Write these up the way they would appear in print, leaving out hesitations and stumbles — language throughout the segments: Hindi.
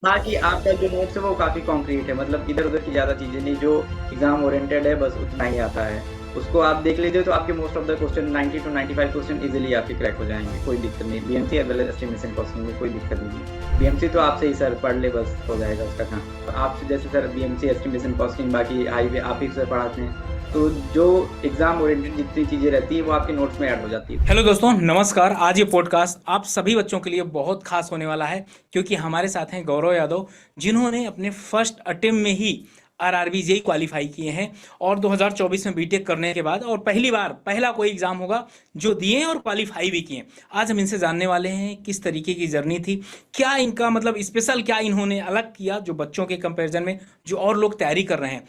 हाँ, कि आपका जो नोट्स है वो काफी कॉन्क्रीट है, मतलब इधर उधर की ज्यादा चीजें नहीं, जो एग्जाम ओरिएंटेड है बस उतना ही आता है। उसको आप देख लीजिए तो आपके most of the question 90 to 95 question easily आपके क्रैक हो जाएंगे, कोई दिक्कत नहीं। BMC as well as estimation costing में कोई दिक्कत नहीं। बीएमसी तो आपसे ही सर पढ़ ले बस हो जाएगा उसका काम। तो आपसे जैसे सर बीएमसी एस्टिमेशन कॉस्टिंग बाकी हाईवे आप ही सर पढ़ाते हैं, तो जो एग्जाम ओरिएंटेड जितनी चीजें रहती है वो आपके नोट्स में ऐड हो जाती है। हेलो दोस्तों, नमस्कार। आज ये पॉडकास्ट आप सभी बच्चों के लिए बहुत खास होने वाला है, क्योंकि हमारे साथ हैं गौरव यादव, जिन्होंने अपने फर्स्ट अटेम्प्ट में ही आरआरबी जेई क्वालिफाई किए हैं। और 2024 में बीटेक करने के बाद और पहली बार पहला कोई एग्जाम होगा जो दिए हैं और क्वालिफाई भी किए हैं। आज हम इनसे जानने वाले हैं किस तरीके की जर्नी थी, क्या इनका मतलब स्पेशल, क्या इन्होंने अलग किया जो बच्चों के कंपैरिजन में जो और लोग तैयारी कर रहे हैं,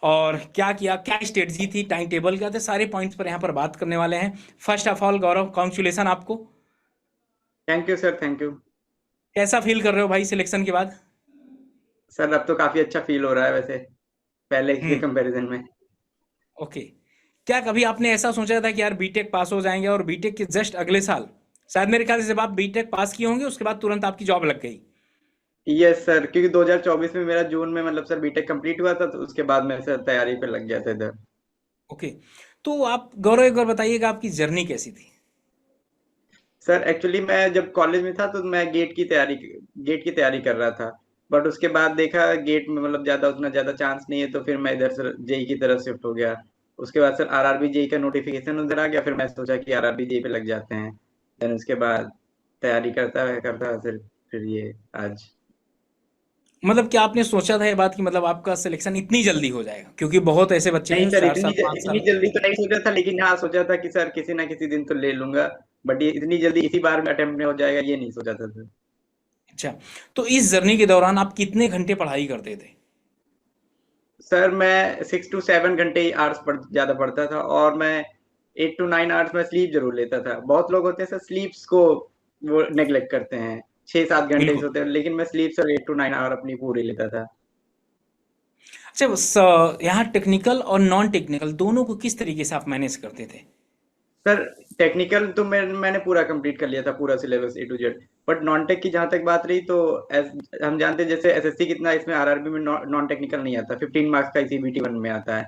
और क्या किया, क्या स्ट्रेटजी थी, टाइम टेबल क्या थे, सारे पॉइंट्स पर यहाँ पर बात करने वाले हैं। First of all Gaurav, congratulation आपको। Thank you sir, thank you. कैसा फील कर रहे हो भाई सिलेक्शन के बाद? सर अब तो काफी अच्छा फील हो रहा है वैसे, पहले के हम्म। कंपैरिजन में। ओके। क्या कभी आपने ऐसा सोचा था कि यार बीटेक पास हो जाएंगे और बीटेक के जस्ट अगले साल, शायद मेरे ख्याल से जब आप बीटेक पास किए होंगे उसके बाद तुरंत आपकी जॉब लग गई? यस सर, क्योंकि 2024 में मेरा जून में मतलब सर बीटेक कंप्लीट हुआ था, तो उसके बाद मैं सर तैयारी पे लग गया था इधर। ओके। तो आप गौरव एक बार बताइएगा आपकी जर्नी कैसी थी? सर एक्चुअली मैं जब कॉलेज में था तो मैं गेट की तैयारी कर रहा था। बट उसके बाद देखा गेट में मतलब ज्यादा उतना ज्यादा चांस नहीं है, तो फिर मैं इधर सर जेई की तरफ शिफ्ट हो गया। उसके बाद सर आरआरबी जेई का नोटिफिकेशन उधर आ गया, फिर मैं सोचा कि आरआरबी जेई पे लग जाते हैं। देन उसके बाद तैयारी करता है सर, फिर ये आज। मतलब क्या आपने सोचा था ये बात कि मतलब आपका सिलेक्शन इतनी जल्दी हो जाएगा? क्योंकि बहुत ऐसे बच्चे नहीं हैं सर, 4 साल 5 साल। इतनी जल्दी तो नहीं सोचा था, लेकिन हाँ सोचा था कि सर किसी ना किसी दिन तो ले लूंगा। बट ये इतनी जल्दी इसी बार में अटेम्प्ट में हो जाएगा ये नहीं सोचा था सर। अच्छा। तो इस जर्नी के दौरान आप कितने घंटे पढ़ाई करते थे? सर मैं 6 to 7 घंटे ही आवर्स ज्यादा पढ़ता था, और मैं 8 to 9 आवर्स में स्लीप जरूर लेता था। बहुत लोग होते हैं सर स्लीप्स को वो नेग्लेक्ट करते हैं, 6 7 घंटे ही बिल्कुल। सोते हैं, लेकिन मैं स्लीप सर 8 to 9 आवर अपनी पूरी लेता था। अच्छा, बस यहाँ टेक्निकल और नॉन टेक्निकल दोनों को किस तरीके से आप मैनेज करते थे? सर टेक्निकल तो मैंने पूरा कंप्लीट कर लिया था, पूरा syllabus A to Z। But non tech की जहाँ तक बात रही तो हम जानते हैं जैसे एसएससी कितना, इसमें आरआरबी में नॉन टेक्निकल नहीं आता, 15 मार्क्स का सीबीटी 1 में आता है।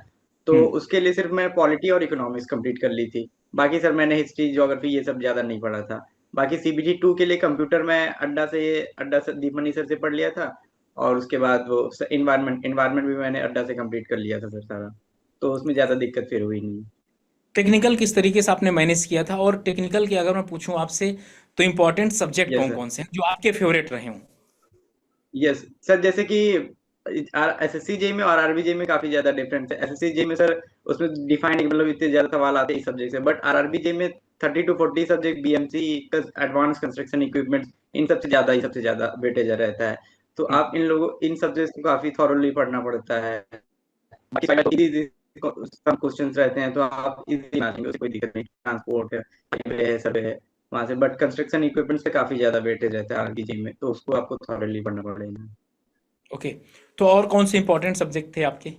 तो हम्म। उसके लिए सिर्फ मैं पॉलिटी और इकोनॉमिक्स कंप्लीट कर ली थी। बाकी सर मैंने हिस्ट्री ज्योग्राफी ये सब ज्यादा नहीं पढ़ा था। बाकी सीबीटी 2 के लिए कंप्यूटर में अड्डा से दीपमनी सर से पढ़ लिया था। और उसके बाद वो इन्वायरमेंट भी मैंने अड्डा से कंप्लीट कर लिया था सर सारा। तो उसमें ज्यादा दिक्कत फिर हुई नहीं। टेक्निकल किस तरीके से आपने मैनेज किया था? और टेक्निकल की अगर मैं पूछूं आपसे, तो इंपॉर्टेंट सब्जेक्ट यस कौन सर। कौन से हैं जो आपके फेवरेट रहे हों? यस सर, जैसे कि एसएससी जेई में और आरआरबी जेई में काफी ज्यादा डिफरेंस है। एसएससी जेई में सर उसमें डिफाइंड मतलब इतने ज्यादा सवाल आते हैं इस सब्जेक्ट से, बट आरआरबी जेई में 30 to 40 subject BMC, advance construction equipment, इन सबसे ज्यादा वेटेज रहता है। तो हम्म। आप इन सब्जेक्ट्स को काफी थॉरोली पढ़ना पड़ता है। बाकी सब क्वेश्चंस रहते हैं तो आप इजीली बना लेंगे, उससे कोई दिक्कत नहीं। ट्रांसपोर्ट है सब है वहां से, बट कंस्ट्रक्शन इक्विपमेंट से काफी ज्यादा वेटेज रहता है आरआरबी जेई में, तो उसको आपको थॉरोली पढ़ना पड़ेगा। ओके। तो और कौन से इंपॉर्टेंट सब्जेक्ट थे आपके?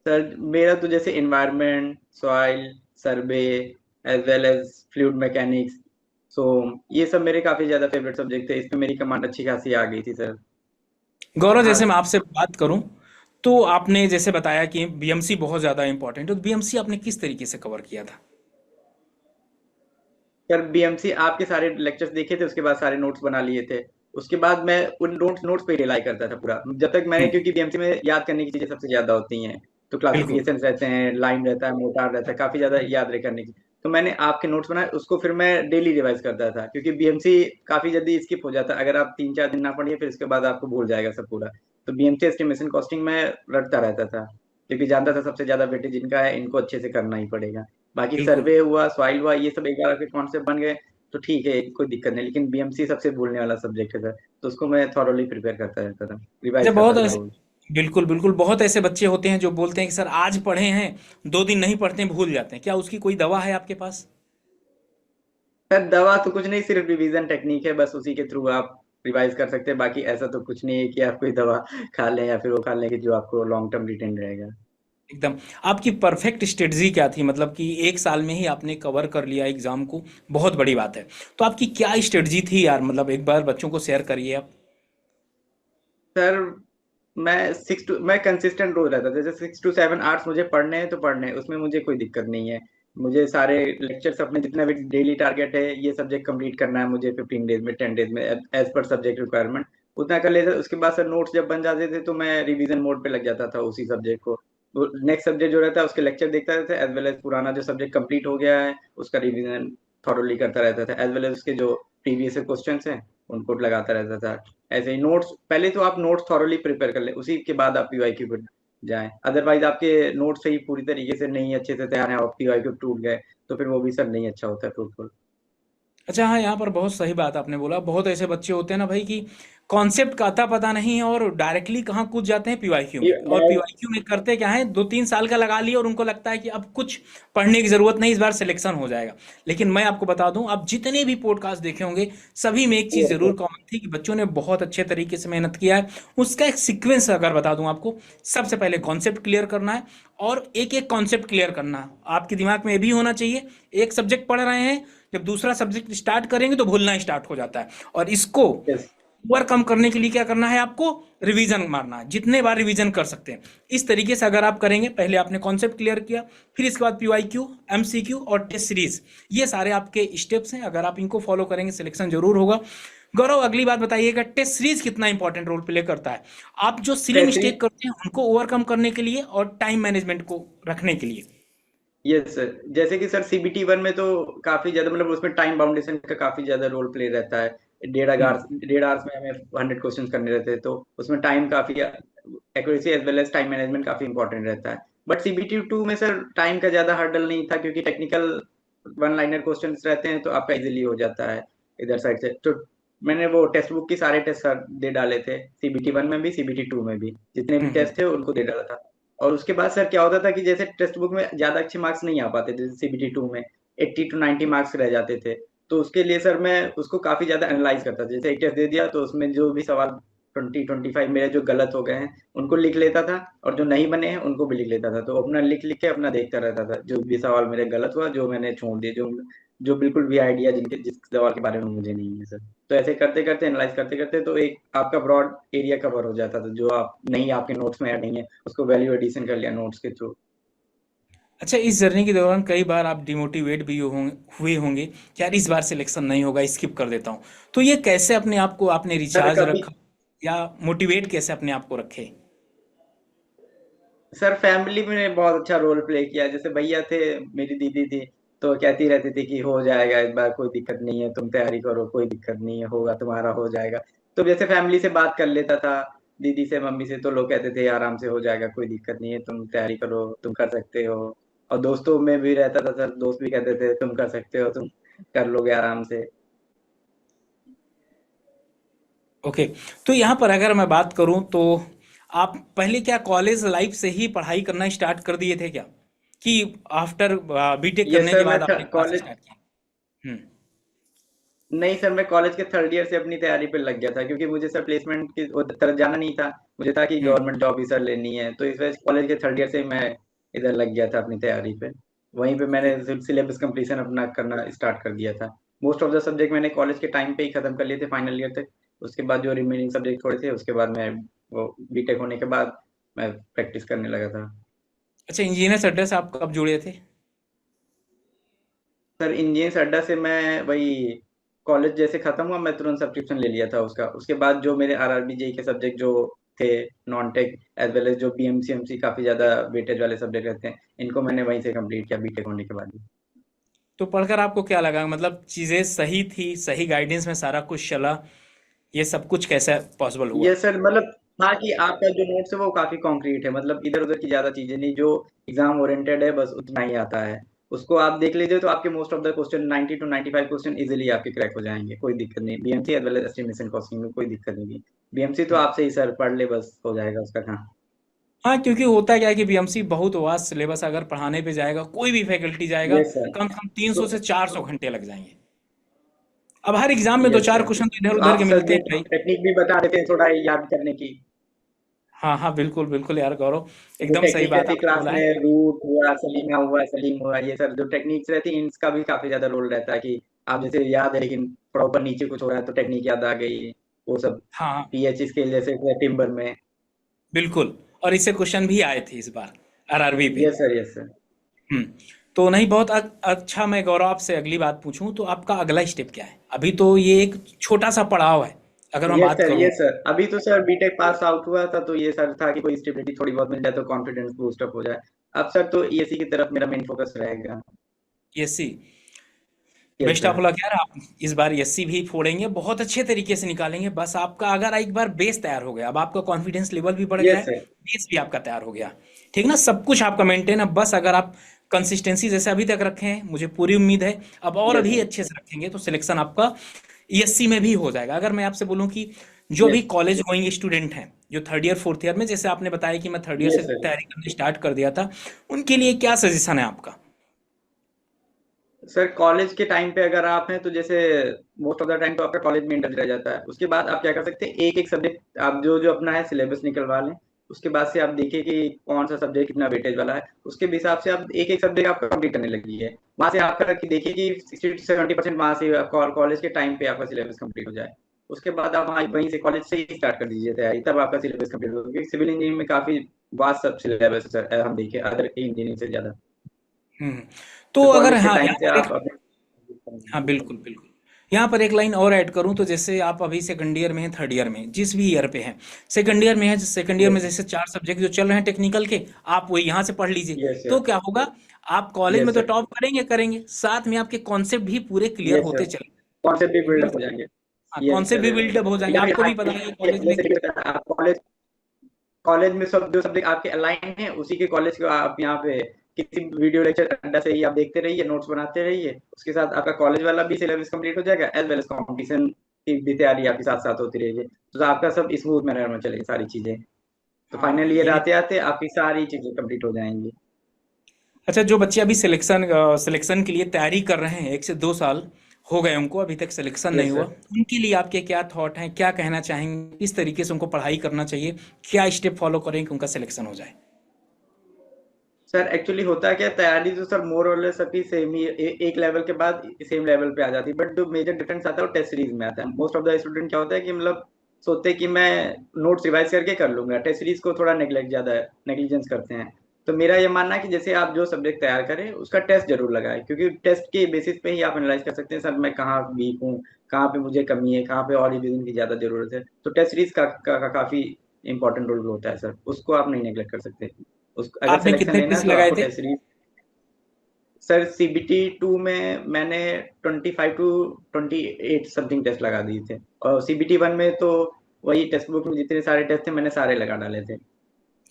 सर मेरा तो जैसे environment, soil survey, as well as fluid mechanics. So ये सब मेरे काफी ज्यादा फेवरेट सब्जेक्ट थे, इसमें मेरी कमांड अच्छी खासी आ गई थी सर। गौरव, जैसे मैं हाँ आपसे बात करूं, तो आपने जैसे बताया कि बीएमसी बहुत ज़्यादा इंपॉर्टेंट है, तो बीएमसी आपने किस तरीके से कवर किया था? सर, बीएमसी आपके सारे लेक्चर्स देखे थे, उसके बाद सारे नोट्स बना लिए थे। उसके बाद मैं उन नोट्स पे रिलाई करता था पूरा, जब तक मैंने, हम्म। क्योंकि बीएमसी में याद करने की चीजें सबसे ज्यादा होती हैं। तो बिल्कुल। क्लासिफिकेशन रहते हैं, लाइन रहता है, मोटार रहता है, काफी ज्यादा याद रह करने की। तो मैंने आपके नोट्स बनाए, उसको फिर मैं डेली रिवाइज करता था, क्योंकि बीएमसी काफी जल्दी स्किप हो जाता है अगर आप 3 4 दिन ना पढ़िए, फिर उसके बाद आपको भूल जाएगा सब पूरा। तो बीएमसी एस्टिमेशन कॉस्टिंग में रटता रहता था, क्योंकि जानता था सबसे ज्यादा वेटेज इनका है, इनको अच्छे से करना ही पड़ेगा। बाकी बिल्कुल। सर्वे हुआ, सॉइल हुआ, ये सब एक बार आपके कॉन्सेप्ट बन गए तो ठीक है, कोई दिक्कत नहीं। लेकिन बीएमसी सबसे भूलने वाला सब्जेक्ट है सर, तो उसको मैं थॉरोली प्रिपेयर करता रहता था, अच्छा, रिवाइज बहुत करता था ऐसे, रोज। बिल्कुल बिल्कुल, बहुत ऐसे बच्चे होते हैं जो बोलते हैं कि सर आज पढ़े हैं, 2 दिन नहीं पढ़ते हैं, भूल जाते हैं। क्या उसकी कोई दवा है आपके पास? सर दवा तो कुछ नहीं, सिर्फ रिवीजन टेक्निक है, बस उसी के थ्रू आप रिवाइज कर सकते हैं। बाकी ऐसा तो कुछ नहीं है कि आप कोई दवा खा लें या फिर वो खा लें कि जो आपको लॉन्ग टर्म रिटेन रहेगा। एकदम। आपकी परफेक्ट स्ट्रेटजी क्या थी? मतलब कि 1 साल में ही आपने कवर कर लिया एग्जाम को, बहुत बड़ी बात है। तो आपकी क्या स्ट्रेटजी थी यार? मतलब एक बार बच्चों को शेयर करिए आप। सर मैं कंसिस्टेंट रोज रहता था, जैसे 6 to 7 आवर्स मुझे पढ़ने हैं तो पढ़ने हैं, उसमें मुझे कोई दिक्कत नहीं है। मुझे सारे लेक्चर्स अपने जितना भी डेली टारगेट है, ये सब्जेक्ट कंप्लीट करना है मुझे 15 डेज में, 10 डेज में, एज पर सब्जेक्ट रिक्वायरमेंट, उतना कर लेते। उसके बाद सर नोट्स जब बन जाते थे तो मैं रिवीजन मोड पे लग जाता था उसी सब्जेक्ट को। नेक्स्ट सब्जेक्ट जो रहता है उसके लेक्चर देखता रहता था, एज वेल एज पुराना जो सब्जेक्ट कंप्लीट हो गया है उसका रिवीजन थॉरोली करता रहता था, एज वेल एज उसके जो प्रीवियस क्वेश्चन हैं उनको लगाता रहता था। ऐसे ही नोट्स, पहले तो आप नोट्स थॉरोली प्रिपेयर कर ले, उसी के बाद आप पीवाईक्यू पर जाएं। अदरवाइज आपके नोट्स सही पूरी तरीके से नहीं अच्छे से तैयार है और पीवाईक्यू टूट गए तो फिर वो भी सर नहीं अच्छा होता ट्रूथफुल। अच्छा हाँ, यहाँ पर बहुत सही बात आपने बोला। बहुत ऐसे बच्चे होते हैं ना भाई कि कॉन्सेप्ट का अता पता नहीं है और डायरेक्टली कहाँ कूद जाते हैं पीवाईक्यू ये में, और मैं पीवाईक्यू में करते क्या है, 2-3 साल का लगा लिया और उनको लगता है कि अब कुछ पढ़ने की जरूरत नहीं, इस बार सिलेक्शन हो जाएगा। लेकिन मैं आपको बता दूं, आप जितने भी पॉडकास्ट देखे होंगे सभी में एक चीज जरूर कॉमन थी कि बच्चों ने बहुत अच्छे तरीके से मेहनत किया है। उसका एक सीक्वेंस अगर बता दूं आपको, सबसे पहले कॉन्सेप्ट क्लियर करना है, और एक एक कॉन्सेप्ट क्लियर करना है। आपके दिमाग में ये भी होना चाहिए, एक सब्जेक्ट पढ़ रहे हैं, जब दूसरा सब्जेक्ट स्टार्ट करेंगे तो भूलना स्टार्ट हो जाता है, और इसको यस ओवरकम करने के लिए क्या करना है आपको, रिवीजन मारना है, जितने बार रिवीजन कर सकते हैं। इस तरीके से अगर आप करेंगे, पहले आपने कॉन्सेप्ट क्लियर किया, फिर इसके बाद पीवाईक्यू, एमसीक्यू और टेस्ट सीरीज, ये सारे आपके स्टेप्स हैं। अगर आप इनको फॉलो करेंगे सिलेक्शन जरूर होगा। गौरव, अगली बात बताइएगा, टेस्ट सीरीज कितना इंपॉर्टेंट रोल प्ले करता है आप जो सिली टेस्ट मिस्टेक करते हैं उनको ओवरकम करने के लिए और टाइम मैनेजमेंट को रखने के लिए? यस सर, जैसे कि सर सीबीटी वन में तो काफी ज्यादा मतलब उसमें टाइम बाउंडेशन का काफी ज्यादा रोल प्ले रहता है। 1.5 आवर्स में हमें 100 क्वेश्चन करने रहते हैं, तो उसमें टाइम काफी accuracy as well as time management काफी इंपॉर्टेंट रहता है। बट सीबीटी टू में सर टाइम का ज्यादा हर्डल नहीं था, क्योंकि टेक्निकल वन लाइनर क्वेश्चन रहते हैं तो आपका इजिली हो जाता है इधर साइड से। तो मैंने वो टेक्स्ट बुक की सारे टेस्ट दे डाले थे, सीबीटी वन में भी सीबीटी टू में भी जितने भी हम्म। टेस्ट थे उनको दे डाला था। और उसके बाद सर क्या होता था कि जैसे टेक्स्ट बुक में ज्यादा अच्छे मार्क्स नहीं आ पाते थे, जैसे सीबीटी टू में 80 to 90 मार्क्स रह जाते थे, तो उसके लिए सर मैं उसको काफी ज्यादा एनालाइज करता था। जैसे एक टेस्ट दे दिया तो उसमें जो भी सवाल 20-25 मेरे जो गलत हो गए हैं उनको लिख लेता था, और जो नहीं बने हैं उनको भी लिख लेता था। तो अपना लिख लिख के अपना देखता रहता था, जो भी सवाल मेरे गलत हुआ, जो मैंने छोड़ दिए, जो जो बिल्कुल भी आइडिया जिनके जिस सवाल के बारे में मुझे नहीं है सर। तो ऐसे करते करते एनालाइज करते करते तो एक आपका ब्रॉड एरिया कवर हो जाता था, जो आप नहीं आपके नोट्स में ऐड नहीं है उसको वैल्यू एडिशन कर लिया नोट्स के थ्रू। अच्छा, इस जर्नी के दौरान कई बार आप डिमोटिवेट भी हुए होंगे कि यार इस बार सिलेक्शन नहीं होगा, स्किप कर देता हूँ। तो ये कैसे अपने आप को आपने सर रिचार्ज कभी रखा, या मोटिवेट कैसे अपने आप को रखे? सर फैमिली में बहुत अच्छा रोल प्ले किया। जैसे भैया थे, मेरी दीदी थी, तो कहती रहती थी कि हो जाएगा इस बार, कोई दिक्कत नहीं है, तुम तैयारी करो, कोई दिक्कत नहीं है, होगा तुम्हारा, हो जाएगा। तो जैसे फैमिली से बात कर लेता था, दीदी से मम्मी से, तो लोग कहते थे आराम से हो जाएगा, कोई दिक्कत नहीं है, तुम तैयारी करो, तुम कर सकते हो। और दोस्तों में भी रहता था सर, दोस्त भी कहते थे तुम कर सकते हो, तुम कर लोगे आराम से। ओके। तो यहाँ पर अगर मैं बात करूँ तो आप पहले क्या कॉलेज लाइफ से ही पढ़ाई करना स्टार्ट कर दिए थे क्या, कि आफ्टर बीटेक ये करने के सर मैं बाद आपने क्लास कॉलेज स्टार्ट किया? हम्म। नहीं सर, मैं कॉलेज के थर्ड ईयर से अपनी तैयारी पे लग गया था, क्योंकि मुझे सर प्लेसमेंट की वो तरफ जाना नहीं था। मुझे था कि हम्म। गवर्नमेंट जॉब ही सर लेनी है, तो इस वजह से कॉलेज के थर्ड ईयर से मैं इधर लग गया था अपनी तैयारी पे। वहीं पे ओके। मैंने सिलेबस कंप्लीशन अपना करना स्टार्ट कर दिया था। मोस्ट ऑफ द सब्जेक्ट मैंने कॉलेज के टाइम पे ही खत्म कर लिए थे फाइनल ईयर तक। उसके बाद जो रिमेनिंग सब्जेक्ट थोड़े थे, उसके बाद मैं वो बीटेक होने के बाद मैं प्रैक्टिस करने लगा था। अच्छा, इंजीनियर अड्डा से आप कब जुड़े थे? सर इंजीनियर्स अड्डा से मैं वही कॉलेज जैसे खत्म हुआ मैं तुरंत सब्सक्रिप्शन ले लिया था उसका। उसके बाद जो मेरे आरआरबी जेई के सब्जेक्ट जो थे, non tech as well as जो बीएमसी एमसी काफी ज्यादा वेटेज वाले सब्जेक्ट रहते हैं, इनको मैंने वहीं से कंप्लीट किया बीटेक होने के बाद ही। तो पढ़कर आपको क्या लगा, मतलब चीज़ें सही थी, सही गाइडेंस में सारा कुछ चला, ये सब कुछ कैसे पॉसिबल हुआ? ये सर मतलब हाँ कि आपका जो नोट्स है वो काफी कॉन्क्रीट है, मतलब इधर उधर की ज्यादा चीजें नहीं, जो एग्जाम ओरिएंटेड है बस उतना ही आता है। उसको आप देख लीजिए तो आपके most of the question 90 to 95 question easily आपके क्रैक हो जाएंगे, कोई दिक्कत नहीं। BMC as well as estimation costing में कोई दिक्कत नहीं। बीएमसी तो हम्म। आपसे ही सर पढ़ ले बस हो जाएगा उसका काम। हाँ, क्योंकि होता क्या है कि बीएमसी बहुत वास्ट सिलेबस, अगर पढ़ाने पे जाएगा कोई भी फैकल्टी जाएगा, यस सर। कम से कम 300 तो से 400 घंटे लग जाएंगे। अब हर एग्जाम में दो यस चार सर, क्वेश्चन तो इधर तो उधर आप के सर मिलते जो हैं भाई। टेक्निक भी बता देते हैं थोड़ा याद करने की, हाँ हाँ, बिल्कुल बिल्कुल यार गौरव, जो एकदम सही टेक्निक बात रहती है आपने क्लास बोला है। में, रूट हुआ, सलीमा हुआ, सलीम हुआ, ये सर जो टेक्निक्स रहती हैं इनका भी काफी ज्यादा रोल रहता है कि आप जैसे याद है लेकिन प्रॉपर नीचे कुछ हो रहा है तो टेक्निक याद आ गई। वो सब, हाँ पीएच स्केल जैसे टिम्बर में। बिल्कुल। और इससे क्वेश्चन भी आए थे इस बार आरआरबी पे। Yes sir, yes sir. Hmm. तो नहीं, बहुत अच्छा। मैं गौरव आपसे अगली बात पूछूं तो आपका अगला स्टेप क्या है? अभी तो ये एक छोटा सा पड़ाव है अगर मैं यस बात सर, करूं। Yes sir. अभी तो सर बीटेक पास आउट हुआ था, तो ये सर था कि कोई स्टेबिलिटी थोड़ी बहुत मिल जाए तो कॉन्फिडेंस बूस्ट अप हो जाए। अब सर तो ईएससी की तरफ मेरा मेन फोकस रहेगा। SC. Yes best of sir. Luck यार, आप इस बार एससी भी फोड़ेंगे, बहुत अच्छे तरीके से निकालेंगे। बस आपका अगर एक बार बेस तैयार हो गया, अब आपका कॉन्फिडेंस लेवल भी बढ़ गया यस है, सर। बेस भी आपका तैयार हो गया, ठीक ना? सब कुछ आपका मेंटेन है। बस अगर आप कंसिस्टेंसी जैसे अभी तक रखे हैं, मुझे पूरी उम्मीद है अब और यस अभी सर। अच्छे से रखेंगे तो सिलेक्शन आपका ईएससी में भी हो जाएगा। अगर मैं आपसे बोलूं कि जो भी यस। कॉलेज गोइंग स्टूडेंट हैं, जो थर्ड ईयर फोर्थ ईयर में, जैसे आपने बताया कि मैं थर्ड ईयर से यस सर। तैयारी करनी स्टार्ट कर दिया था, उनके लिए क्या सजेशन है आपका? सर कॉलेज के टाइम पे अगर आप हैं तो जैसे मोस्ट ऑफ द टाइम तो आपका कॉलेज में इंटरेस्ट रह जाता है। उसके बाद आप क्या कर सकते हैं, एक एक सब्जेक्ट आप जो जो अपना है सिलेबस निकलवा लें। उसके बाद से आप देखिए कि कौन सा सब्जेक्ट कितना वेटेज वाला है, उसके हिसाब से आप एक एक सब्जेक्ट आप कंप्लीट करने लगिए। वहां से आपका देखिए कि 60 से 70% वहां से कॉलेज के टाइम पे आपका सिलेबस कंप्लीट हो जाए। उसके बाद आप वहीं से कॉलेज से ही स्टार्ट कर दीजिए तैयारी, तब आपका सिलेबस कंप्लीट होगा। क्योंकि सिविल इंजीनियरिंग में काफी वास्ट सब सिलेबस है सर, हम देखिए अदर इंजीनियरिंग से ज्यादा। हम्म। तो तो अगर कॉलेज के हाँ, टाइम यहाँ से पर आप एक, अपने। हाँ बिल्कुल बिल्कुल, यहाँ पर एक लाइन और ऐड करूँ तो जैसे आप अभी सेकंड ईयर में हैं, थर्ड ईयर में, जिस भी ईयर पे हैं, सेकंड ईयर में है, सेकंड ईयर में यस जैसे चार सब्जेक्ट जो चल रहे हैं टेक्निकल के, आप वो यहाँ से पढ़ लीजिए। यस तो सर। क्या होगा, आप कॉलेज में यस तो सर। टॉप करेंगे करेंगे, साथ में आपके कॉन्सेप्ट भी पूरे क्लियर यस होते सर। चले। कॉन्सेप्ट भी क्योंकि बिल्डअप हो जाएंगे। हाँ, यस कॉन्सेप्ट सर। भी बिल्डअप हो जाएंगे, या फिर आपको भी पता है कॉलेज में। जैसे कि आप कॉलेज कॉलेज में सब जो सब्जेक्ट आपके अलाइन है, उसी के कॉलेज को आप यहाँ पे किसी वीडियो लेक्चर अड्डा से ही आप देखते रहिए, नोट्स बनाते रहिए। उसके साथ आपका कॉलेज वाला भी सिलेबस कंप्लीट हो जाएगा, एज वेल एज कॉम्पिटिशन की भी तैयारी आपके साथ साथ होती रहेगी। तो आपका सब स्मूथ मैनर में चलेगी सारी चीजें। तो हाँ फाइनल ईयर ये। आते आते आपकी सारी चीजें कंप्लीट हो जाएंगी। अच्छा, जो बच्चे अभी सिलेक्शन सिलेक्शन के लिए तैयारी कर रहे हैं, 1 से 2 साल हो गए उनको, अभी तक सिलेक्शन नहीं यस हुआ, सर। उनके लिए आपके क्या थॉट हैं, क्या कहना चाहेंगे, किस तरीके से उनको पढ़ाई करना चाहिए, क्या स्टेप फॉलो करें कि उनका सिलेक्शन हो जाए? सर एक्चुअली होता है क्या, तैयारी तो सर मोर और लेस सभी सेम ही एक लेवल के बाद सेम लेवल पे आ जाती है। बट जो मेजर डिफरेंस आता है वो टेस्ट सीरीज में आता है। मोस्ट ऑफ द स्टूडेंट क्या होता है कि मतलब सोचते हैं कि मैं नोट्स रिवाइज करके कर लूंगा, टेस्ट सीरीज को थोड़ा नेग्लेक्ट ज्यादा नेग्लिजेंस करते हैं। तो मेरा ये मानना है कि जैसे आप जो सब्जेक्ट तैयार करें उसका टेस्ट जरूर लगाएं, क्योंकि टेस्ट के बेसिस पे ही आप एनालाइज कर सकते हैं सर मैं कहाँ वीक हूँ, कहाँ पे मुझे कमी है, कहाँ पे और रिवीजन की ज्यादा जरूरत है। तो टेस्ट सीरीज का काफी इंपॉर्टेंट रोल होता है सर, उसको आप नहीं नेग्लेक्ट कर सकते। उस अगर आपने सिलेक्शन कितने लेना टेस्ट है तो लगाए आपको थे? Test series. सर सीबीटी 2 में मैंने 25 to 28 समथिंग टेस्ट लगा दिए थे। और सीबीटी 1 में तो वही टेक्स्ट बुक में जितने सारे टेस्ट थे मैंने सारे लगा डाले थे।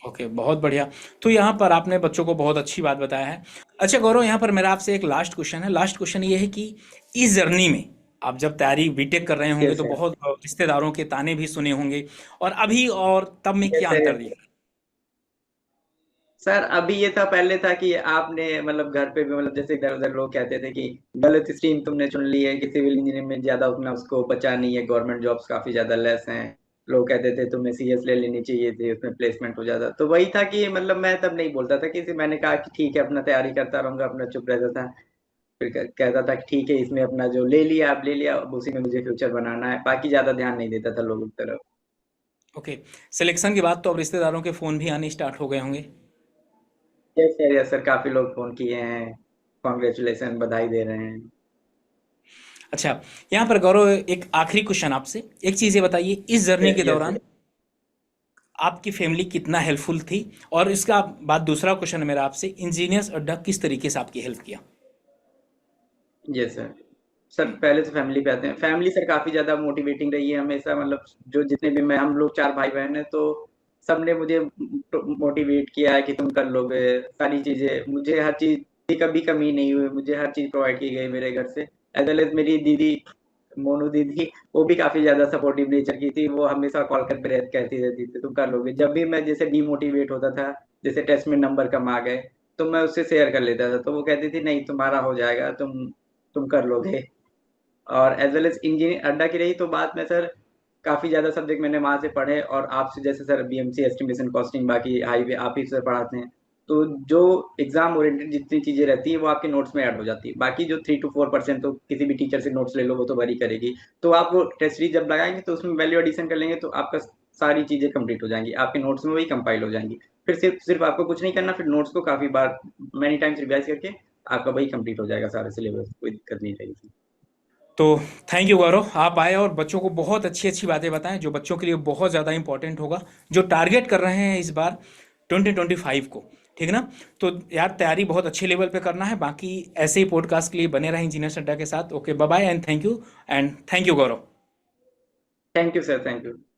ओके, बहुत बढ़िया। तो यहाँ पर आपने बच्चों को बहुत अच्छी बात बताया है। अच्छा गौरव, यहाँ पर मेरा आपसे एक लास्ट क्वेश्चन है। लास्ट क्वेश्चन ये है कि इस जर्नी में आप जब तैयारी बीटेक कर रहे होंगे यस तो सर। बहुत रिश्तेदारों के ताने भी सुने होंगे, और अभी और तब में यस क्या सर। अंतर यस दिखा? सर अभी ये था, पहले था कि आपने मतलब घर पे भी मतलब जैसे इधर उधर लोग कहते थे कि गलत स्ट्रीम तुमने चुन ली है, कि सिविल इंजीनियरिंग में ज्यादा उतना उसको बचा नहीं है, गवर्नमेंट जॉब्स काफी ज्यादा लेस हैं। लोग कहते थे तुम्हें सीएस ले लेनी चाहिए थी, उसमें प्लेसमेंट हो जाता। तो वही था कि मतलब मैं तब नहीं बोलता था कि मैंने कहा कि ठीक है अपना तैयारी करता रहूंगा, अपना चुप रहता था। फिर कहता था कि ठीक है इसमें अपना जो ले लिया आप ले लिया, अब उसी में मुझे फ्यूचर बनाना है, बाकी ज्यादा ध्यान नहीं देता था लोगों की तरफ। ओके। सिलेक्शन के बाद तो अब रिश्तेदारों के फोन भी आने स्टार्ट हो गए होंगे? यस सर, काफी लोग फोन किए हैं, कॉन्ग्रेचुलेशन बधाई दे रहे हैं। अच्छा, यहाँ पर गौरव एक आखिरी क्वेश्चन आपसे, एक चीज़ ये बताइए, इस जर्नी के यस दौरान आपकी फैमिली कितना हेल्पफुल थी? और इसका बाद दूसरा क्वेश्चन है मेरा आपसे, इंजीनियर्स अड्डा किस तरीके से आपकी हेल्प किया? Yes sir. सर पहले तो फैमिली पे आते हैं। फैमिली सर काफी ज्यादा मोटिवेटिंग रही है हमेशा। मतलब जो जितने भी मैं हम लोग चार भाई बहन हैं, तो सबने मुझे मोटिवेट किया है कि तुम कर लोगे सारी चीजें। मुझे हर चीज की कभी कमी नहीं हुई, मुझे हर चीज प्रोवाइड की गई मेरे घर से। एज वेल एज मेरी दीदी, मोनू दीदी, वो भी काफी ज्यादा सपोर्टिव नेचर की थी। वो हमेशा कॉल करते कहती रहती थी तुम कर लोगे। जब भी मैं जैसे डीमोटिवेट होता था, जैसे टेस्ट में नंबर कम आ गए, तो मैं उससे शेयर कर लेता था। तो वो कहती थी नहीं तुम्हारा हो जाएगा, तुम कर लोगे। और एज वेल एज इंजीनियर अड्डा की रही तो बात में सर, काफी ज्यादा सब्जेक्ट मैंने वहां से पढ़े। और आपसे जैसे सर बीएमसी एस्टिमेशन कॉस्टिंग बाकी हाईवे आप ही से पढ़ाते हैं। तो जो एग्जाम ओरिएंटेड जितनी चीजें रहती हैं वो आपके नोट्स में ऐड हो जाती है। बाकी जो 3 to 4% तो किसी भी टीचर से नोट्स ले लो, वो तो वरी करेगी। तो आप वो टेस्ट सीरीज जब लगाएंगे तो उसमें वैल्यू एडिशन कर लेंगे तो आपका सारी चीजें कंप्लीट हो जाएंगी, आपके नोट्स में वही कंपाइल हो जाएंगी। फिर सिर्फ सिर्फ आपको कुछ नहीं करना, फिर नोट्स को काफी बार मैनी टाइम्स रिवाइज करके आपका वही कंप्लीट हो जाएगा सारा सिलेबस, कोई दिक्कत नहीं रहेगी। तो थैंक यू गौरव, आप आए और बच्चों को बहुत अच्छी अच्छी बातें बताएं जो बच्चों के लिए बहुत ज़्यादा इंपॉर्टेंट होगा, जो टारगेट कर रहे हैं इस बार 2025 को। ठीक है ना? तो यार तैयारी बहुत अच्छे लेवल पे करना है। बाकी ऐसे ही पॉडकास्ट के लिए बने रहें इंजीनियर अड्डा के साथ। Okay, bye bye and thank you Gaurav. Thank you sir, thank you.